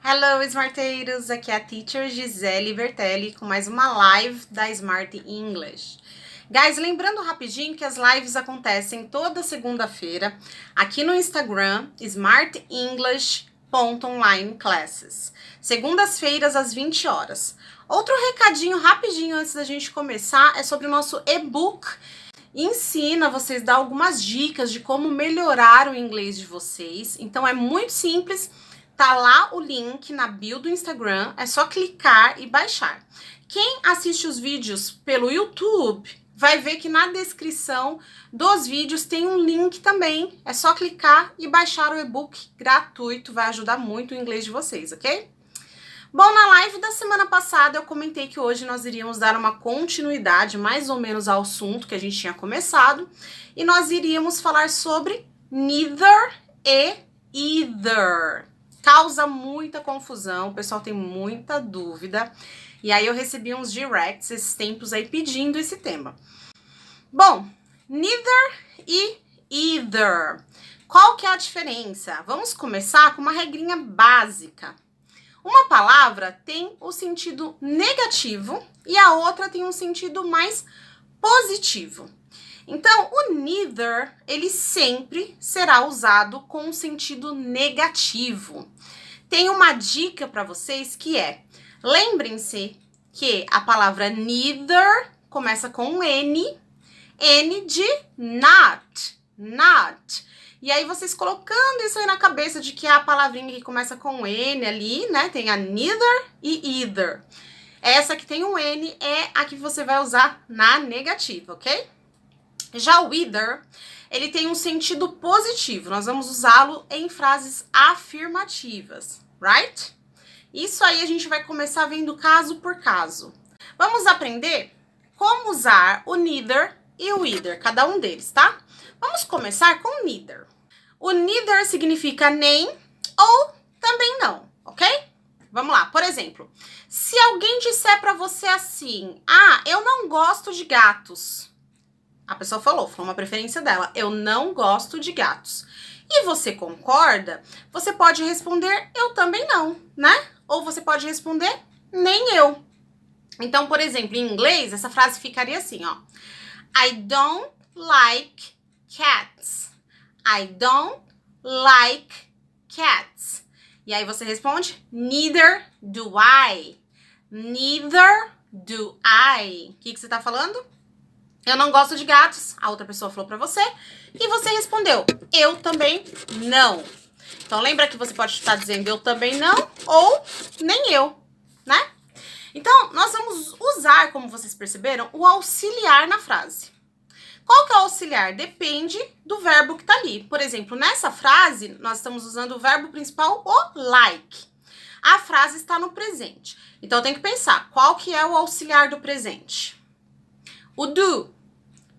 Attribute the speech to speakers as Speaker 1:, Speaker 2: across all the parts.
Speaker 1: Hello, Smarteiros! Aqui é a Teacher Gisele Bertelli com mais uma live da Smart English. Guys, lembrando rapidinho que as lives acontecem toda segunda-feira aqui no Instagram, smartenglish.onlineclasses. Segundas-feiras às 20 horas. Outro recadinho rapidinho antes da gente começar é sobre o nosso e-book. Ensina vocês, dá algumas dicas de como melhorar o inglês de vocês. Então é muito simples. Tá lá o link na bio do Instagram, é só clicar e baixar. Quem assiste os vídeos pelo YouTube vai ver que na descrição dos vídeos tem um link também. É só clicar e baixar o e-book gratuito, vai ajudar muito o inglês de vocês, ok? Bom, na live da semana passada eu comentei que hoje nós iríamos dar uma continuidade mais ou menos ao assunto que a gente tinha começado. E nós iríamos falar sobre neither e either. Causa muita confusão, o pessoal tem muita dúvida. E aí eu recebi uns directs esses tempos aí pedindo esse tema. Bom, neither e either. Qual que é a diferença? Vamos começar com uma regrinha básica. Uma palavra tem o sentido negativo e a outra tem um sentido mais positivo. Então, o neither, ele sempre será usado com um sentido negativo. Tem uma dica para vocês que é, lembrem-se que a palavra neither começa com um N de not. E aí vocês colocando isso aí na cabeça de que a palavrinha que começa com N ali, né, tem a neither e either. Essa que tem um N é a que você vai usar na negativa, ok? Já o either, ele tem um sentido positivo. Nós vamos usá-lo em frases afirmativas, right? Isso aí a gente vai começar vendo caso por caso. Vamos aprender como usar o neither e o either, cada um deles, tá? Vamos começar com o neither. O neither significa nem ou também não, ok? Vamos lá, por exemplo, se alguém disser pra você assim, eu não gosto de gatos. A pessoa falou uma preferência dela, eu não gosto de gatos. E você concorda? Você pode responder, eu também não, né? Ou você pode responder, nem eu. Então, por exemplo, em inglês, essa frase ficaria assim, ó. I don't like cats. I don't like cats. E aí você responde, neither do I. Neither do I. O que você tá falando? Eu não gosto de gatos, a outra pessoa falou pra você, e você respondeu, eu também não. Então, lembra que você pode estar dizendo eu também não, ou nem eu, né? Então, nós vamos usar, como vocês perceberam, o auxiliar na frase. Qual que é o auxiliar? Depende do verbo que tá ali. Por exemplo, nessa frase, nós estamos usando o verbo principal, o like. A frase está no presente. Então, eu tenho que pensar, qual que é o auxiliar do presente? O do.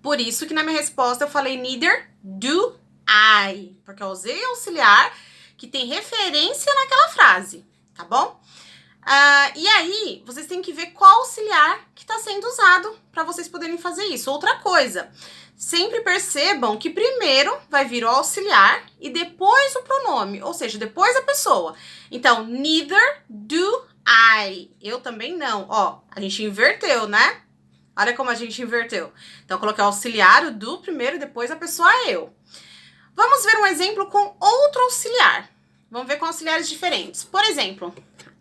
Speaker 1: Por isso que na minha resposta eu falei neither do I. Porque eu usei auxiliar que tem referência naquela frase, tá bom? E aí, vocês têm que ver qual auxiliar que está sendo usado para vocês poderem fazer isso. Outra coisa, sempre percebam que primeiro vai vir o auxiliar e depois o pronome, ou seja, depois a pessoa. Então, neither do I. Eu também não. Ó, a gente inverteu, né? Olha como a gente inverteu. Então, eu coloquei o auxiliar, o do primeiro, e depois a pessoa eu. Vamos ver um exemplo com outro auxiliar. Vamos ver com auxiliares diferentes. Por exemplo,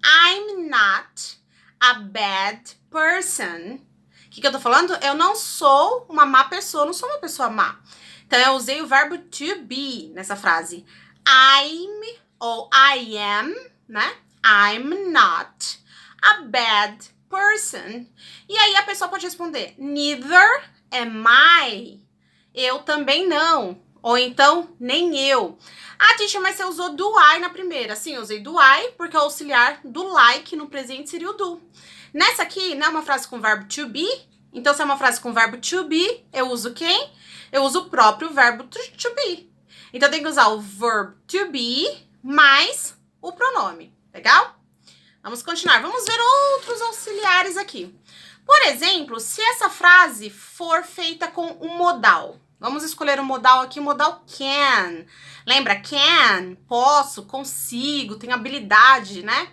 Speaker 1: I'm not a bad person. O que eu tô falando? Eu não sou uma má pessoa, não sou uma pessoa má. Então, eu usei o verbo to be nessa frase. I'm ou I am, né? I'm not a bad person. E aí a pessoa pode responder, neither am I. Eu também não. Ou então, nem eu. Teacher, mas você usou do I na primeira. Sim, eu usei do I, porque o auxiliar do like no presente seria o do. Nessa aqui, não é uma frase com verbo to be. Então, se é uma frase com verbo to be, eu uso quem? Eu uso o próprio verbo to be. Então, tem que usar o verb to be mais o pronome. Legal? Vamos continuar. Vamos ver outros auxiliares aqui. Por exemplo, se essa frase for feita com um modal. Vamos escolher o modal aqui, o modal can. Lembra? Can, posso, consigo, tenho habilidade, né?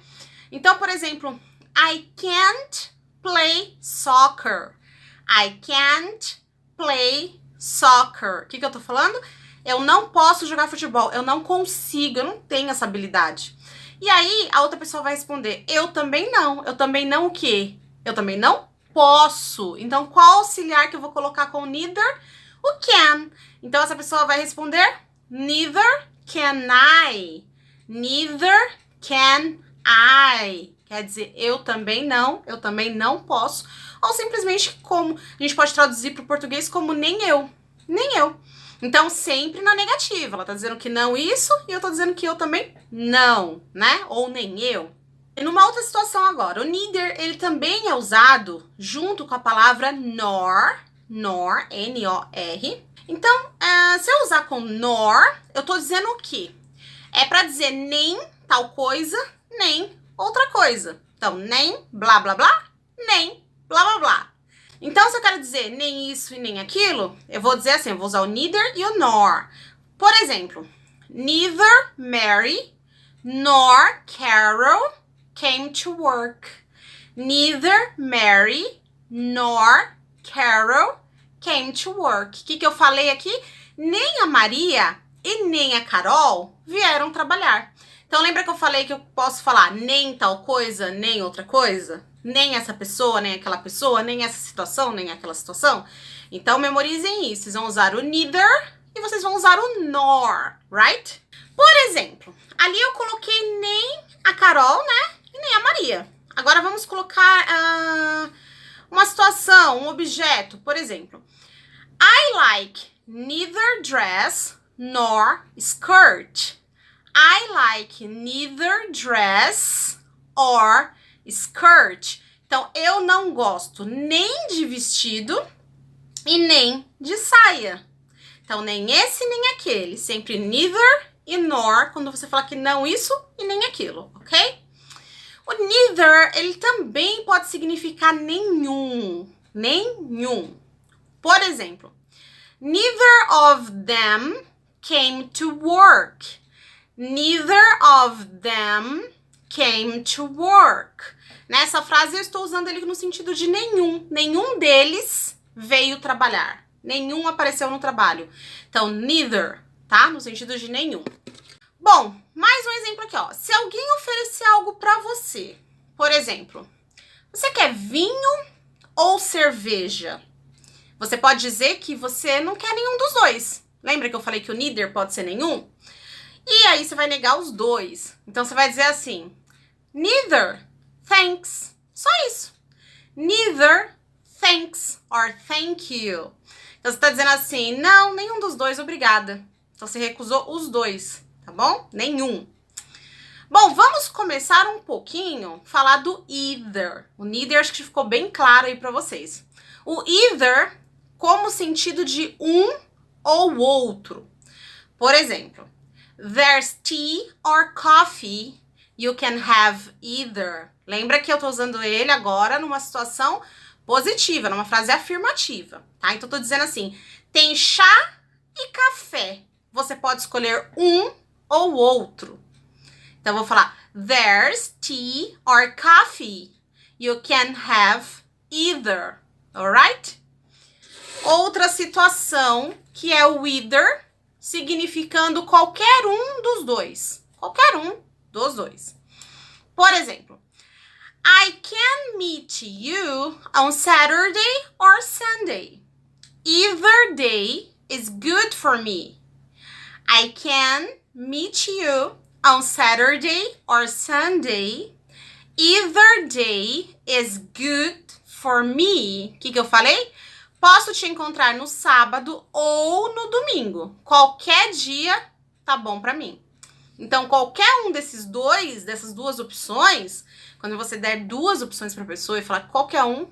Speaker 1: Então, por exemplo, I can't play soccer. I can't play soccer. O que eu tô falando? Eu não posso jogar futebol, eu não consigo, eu não tenho essa habilidade. E aí, a outra pessoa vai responder, eu também não o quê? Eu também não posso. Então, qual auxiliar que eu vou colocar com neither? O can. Então, essa pessoa vai responder, neither can I. Neither can I. Quer dizer, eu também não posso. Ou simplesmente como, a gente pode traduzir para o português como nem eu. Então, sempre na negativa. Ela tá dizendo que não isso e eu tô dizendo que eu também não, né? Ou nem eu. E numa outra situação agora, o neither, ele também é usado junto com a palavra nor, N-O-R. Então, se eu usar com nor, eu tô dizendo o quê? É para dizer nem tal coisa, nem outra coisa. Então, nem blá, blá, blá, nem blá, blá, blá. Então, se eu quero dizer nem isso e nem aquilo, eu vou dizer assim, eu vou usar o neither e o nor. Por exemplo, neither Mary nor Carol came to work. Neither Mary nor Carol came to work. O que eu falei aqui? Nem a Maria e nem a Carol vieram trabalhar. Então, lembra que eu falei que eu posso falar nem tal coisa, nem outra coisa? Nem essa pessoa, nem aquela pessoa, nem essa situação, nem aquela situação? Então, memorizem isso. Vocês vão usar o neither e vocês vão usar o nor, right? Por exemplo, ali eu coloquei nem a Carol, né? E nem a Maria. Agora, vamos colocar uma situação, um objeto. Por exemplo, I like neither dress nor skirt. I like neither dress or skirt. Então, eu não gosto nem de vestido e nem de saia. Então, nem esse nem aquele. Sempre neither e nor quando você fala que não isso e nem aquilo, ok? O neither, ele também pode significar nenhum. Nenhum. Por exemplo, neither of them came to work. Neither of them came to work. Nessa frase eu estou usando ele no sentido de nenhum. Nenhum deles veio trabalhar. Nenhum apareceu no trabalho. Então, neither, tá? No sentido de nenhum. Bom, mais um exemplo aqui, ó. Se alguém oferecer algo pra você, por exemplo, você quer vinho ou cerveja? Você pode dizer que você não quer nenhum dos dois. Lembra que eu falei que o neither pode ser nenhum? E aí você vai negar os dois. Então você vai dizer assim, neither, thanks. Só isso. Neither, thanks or thank you. Então você tá dizendo assim, não, nenhum dos dois, obrigada. Então você recusou os dois, tá bom? Nenhum. Bom, vamos começar um pouquinho a falar do either. O neither acho que ficou bem claro aí pra vocês. O either como sentido de um ou outro. Por exemplo, there's tea or coffee, you can have either. Lembra que eu tô usando ele agora numa situação positiva, numa frase afirmativa, tá? Então eu tô dizendo assim, tem chá e café. Você pode escolher um ou outro. Então eu vou falar, there's tea or coffee, you can have either, alright? Outra situação que é o either, significando qualquer um dos dois. Qualquer um dos dois. Por exemplo, I can meet you on Saturday or Sunday. Either day is good for me. I can meet you on Saturday or Sunday. Either day is good for me. O que eu falei? Posso te encontrar no sábado ou no domingo. Qualquer dia tá bom pra mim. Então, qualquer um dessas duas opções, quando você der duas opções pra pessoa e falar qualquer um,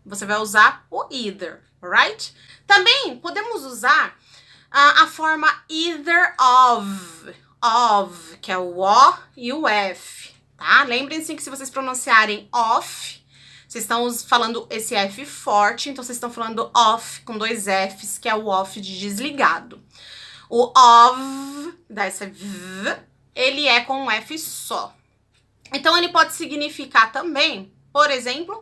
Speaker 1: você vai usar o either, alright? Também podemos usar a forma either of, que é o O e o F, tá? Lembrem-se que se vocês pronunciarem of, Vocês estão falando esse F forte, então vocês estão falando off com 2 Fs, que é o off de desligado. O of, dá esse v, ele é com um F só. Então, ele pode significar também, por exemplo,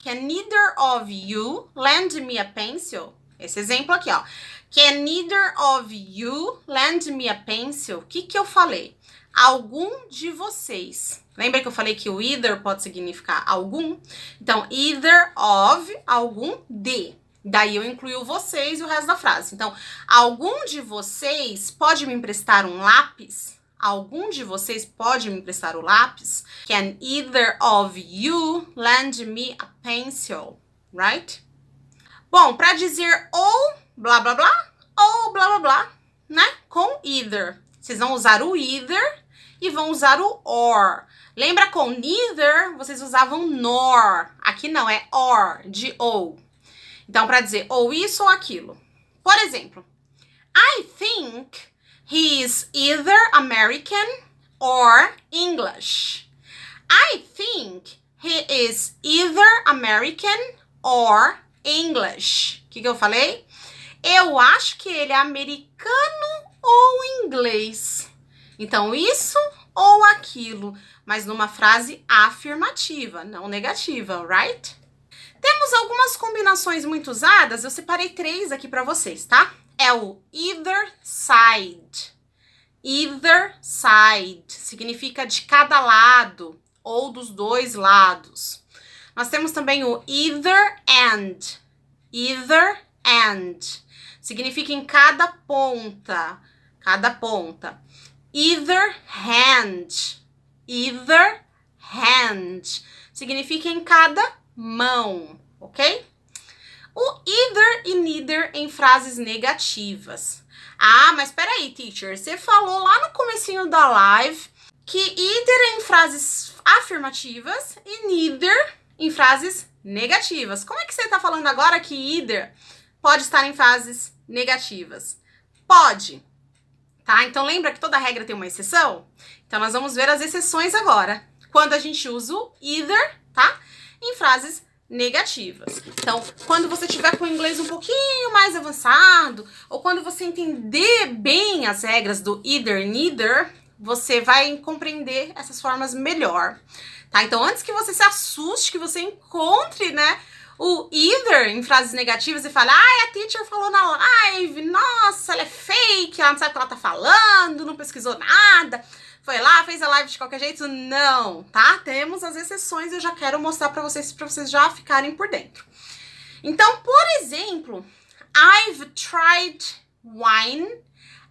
Speaker 1: can neither of you lend me a pencil? Esse exemplo aqui, ó. Can neither of you lend me a pencil? O que eu falei? Algum de vocês. Lembra que eu falei que o either pode significar algum? Então, either of, algum de. Daí eu incluo vocês e o resto da frase. Então, algum de vocês pode me emprestar um lápis? Algum de vocês pode me emprestar o lápis? Can either of you lend me a pencil? Right? Bom, para dizer ou blá blá blá, ou blá blá blá, né? Com either. Vocês vão usar o either e vão usar o or. Lembra com neither, vocês usavam nor. Aqui não, é or, de ou. Então, para dizer ou isso ou aquilo. Por exemplo, I think he is either American or English. I think he is either American or English. O que eu falei? Eu acho que ele é americano ou inglês. Então, isso ou aquilo, mas numa frase afirmativa, não negativa, right? Temos algumas combinações muito usadas, eu separei 3 aqui para vocês, tá? É o either side. Either side significa de cada lado ou dos 2 lados. Nós temos também o either and. Either and significa em cada ponta. Cada ponta. Either hand. Either hand significa em cada mão, ok? O either e neither em frases negativas. Ah, mas peraí, teacher, você falou lá no comecinho da live que either é em frases afirmativas e neither em frases negativas. Como é que você tá falando agora que either pode estar em frases negativas? Pode, tá? Então lembra que toda regra tem uma exceção? Então nós vamos ver as exceções agora. Quando a gente usa o either, tá? Em frases negativas. Então, quando você tiver com o inglês um pouquinho mais avançado, ou quando você entender bem as regras do either e neither, você vai compreender essas formas melhor, tá? Então, antes que você se assuste, que você encontre, né, o either em frases negativas e fale, ai, a teacher falou na live, nossa, ela é fake, ela não sabe o que ela tá falando, não pesquisou nada, foi lá, fez a live de qualquer jeito. Não, tá? Temos as exceções, eu já quero mostrar pra vocês já ficarem por dentro. Então, por exemplo, I've tried wine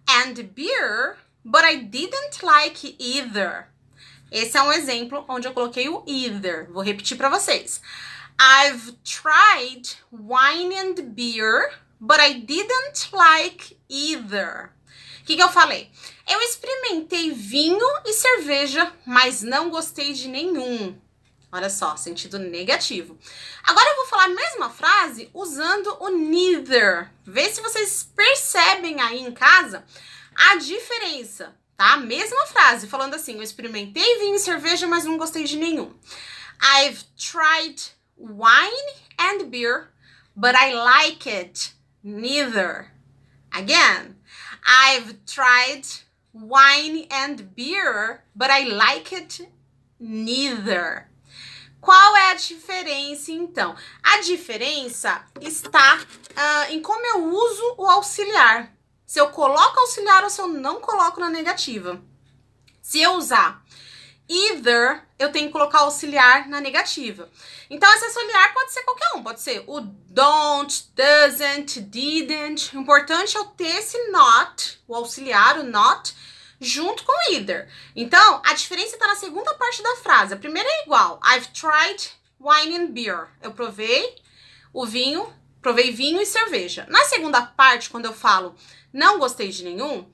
Speaker 1: and beer, but I didn't like either. Esse é um exemplo onde eu coloquei o either. Vou repetir pra vocês. I've tried wine and beer, but I didn't like either. O que eu falei? Eu experimentei vinho e cerveja, mas não gostei de nenhum. Olha só, sentido negativo. Agora eu vou falar a mesma frase usando o neither. Vê se vocês percebem aí em casa a diferença, tá? Mesma frase, falando assim, eu experimentei vinho e cerveja, mas não gostei de nenhum. I've tried wine and beer, but I like it neither. Again, I've tried wine and beer, but I like it neither. Qual é a diferença, então? A diferença está em como eu uso o auxiliar. Se eu coloco auxiliar ou se eu não coloco na negativa. Se eu usar either, eu tenho que colocar auxiliar na negativa. Então, esse auxiliar pode ser qualquer um. Pode ser o don't, doesn't, didn't. O importante é eu ter esse not, o auxiliar, o not, junto com either. Então, a diferença está na segunda parte da frase. A primeira é igual. I've tried wine and beer. Eu provei vinho e cerveja. Na segunda parte, quando eu falo não gostei de nenhum,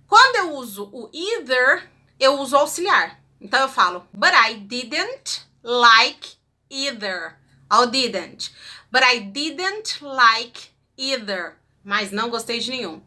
Speaker 1: quando eu uso o either, eu uso o auxiliar. Então, eu falo, but I didn't like either. I didn't. But I didn't like either. mas não gostei de nenhum.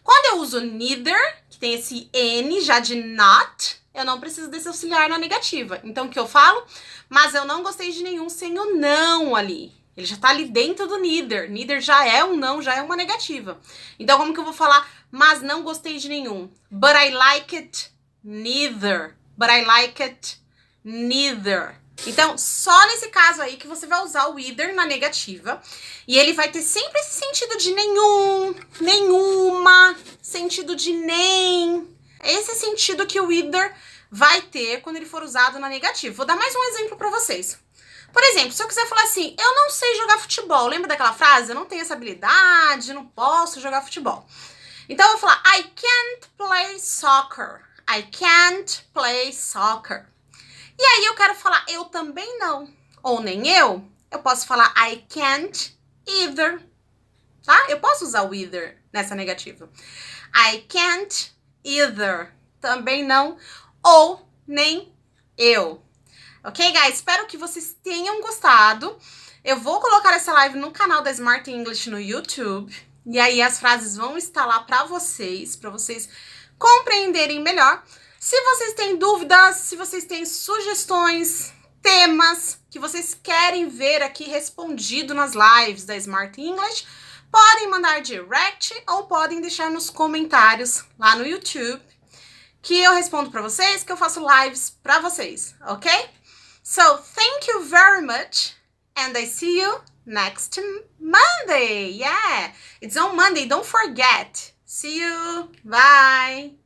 Speaker 1: Quando eu uso neither, que tem esse N já de not, eu não preciso desse auxiliar na negativa. Então, o que eu falo? Mas eu não gostei de nenhum sem o não ali. Ele já tá ali dentro do neither. Neither já é um não, já é uma negativa. Então, como que eu vou falar? Mas não gostei de nenhum. But I like it neither. But I like it neither. Então, só nesse caso aí que você vai usar o either na negativa. E ele vai ter sempre esse sentido de nenhum, nenhuma, sentido de nem. Esse sentido que o either vai ter quando ele for usado na negativa. Vou dar mais um exemplo pra vocês. Por exemplo, se eu quiser falar assim, eu não sei jogar futebol. Lembra daquela frase? Eu não tenho essa habilidade, não posso jogar futebol. Então, eu vou falar, I can't play soccer. I can't play soccer. E aí eu quero falar, eu também não. Ou nem eu posso falar, I can't either. Tá? Eu posso usar o either nessa negativa. I can't either. Também não. Ou nem eu. Ok, guys? Espero que vocês tenham gostado. Eu vou colocar essa live no canal da Smart English no YouTube. E aí as frases vão estar lá para vocês compreenderem melhor. Se vocês têm dúvidas, se vocês têm sugestões, temas que vocês querem ver aqui respondido nas lives da Smart English, podem mandar direct ou podem deixar nos comentários lá no YouTube, que eu respondo para vocês, que eu faço lives para vocês, ok? So, thank you very much, and I see you next Monday. Yeah, it's on Monday, don't forget. See you, bye!